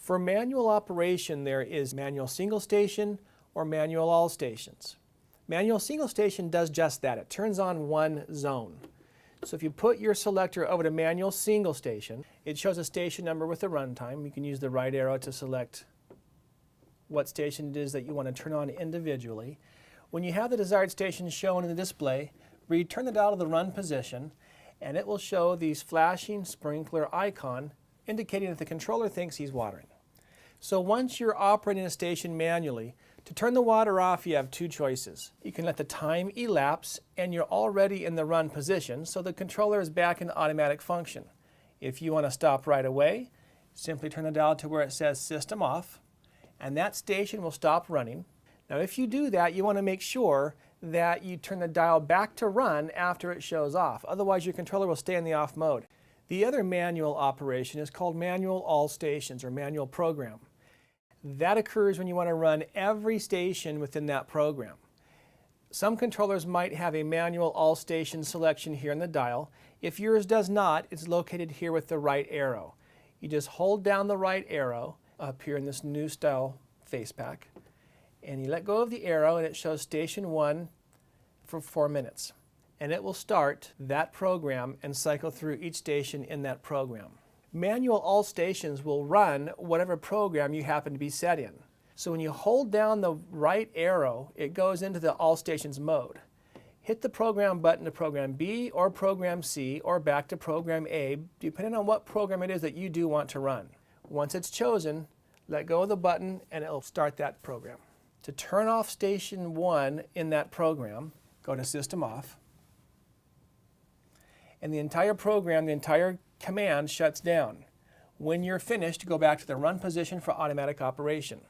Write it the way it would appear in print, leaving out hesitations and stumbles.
For manual operation, there is manual single station or manual all stations. Manual single station does just that. It turns on one zone. So if you put your selector over to manual single station, it shows a station number with a runtime. You can use the right arrow to select what station it is that you want to turn on individually. When you have the desired station shown in the display, return the dial to the run position, and it will show these flashing sprinkler icon indicating that the controller thinks he's watering. So once you're operating a station manually, to turn the water off, you have two choices. You can let the time elapse and you're already in the run position, so the controller is back in automatic function. If you want to stop right away, simply turn the dial to where it says System Off, and that station will stop running. Now if you do that, you want to make sure that you turn the dial back to run after it shows off. Otherwise your controller will stay in the off mode. The other manual operation is called manual all stations or manual program. That occurs when you want to run every station within that program. Some controllers might have a manual all station selection here in the dial. If yours does not, it's located here with the right arrow. You just hold down the right arrow up here in this new style face pack, and you let go of the arrow and it shows station 1 for 4 minutes. And it will start that program and cycle through each station in that program. Manual all stations will run whatever program you happen to be set in. So when you hold down the right arrow, it goes into the all stations mode. Hit the program button to program B or program C or back to program A, depending on what program it is that you do want to run. Once it's chosen, let go of the button and it'll start that program. To turn off station 1 in that program, go to System Off. And the entire program, the entire command shuts down. When you're finished, go back to the run position for automatic operation.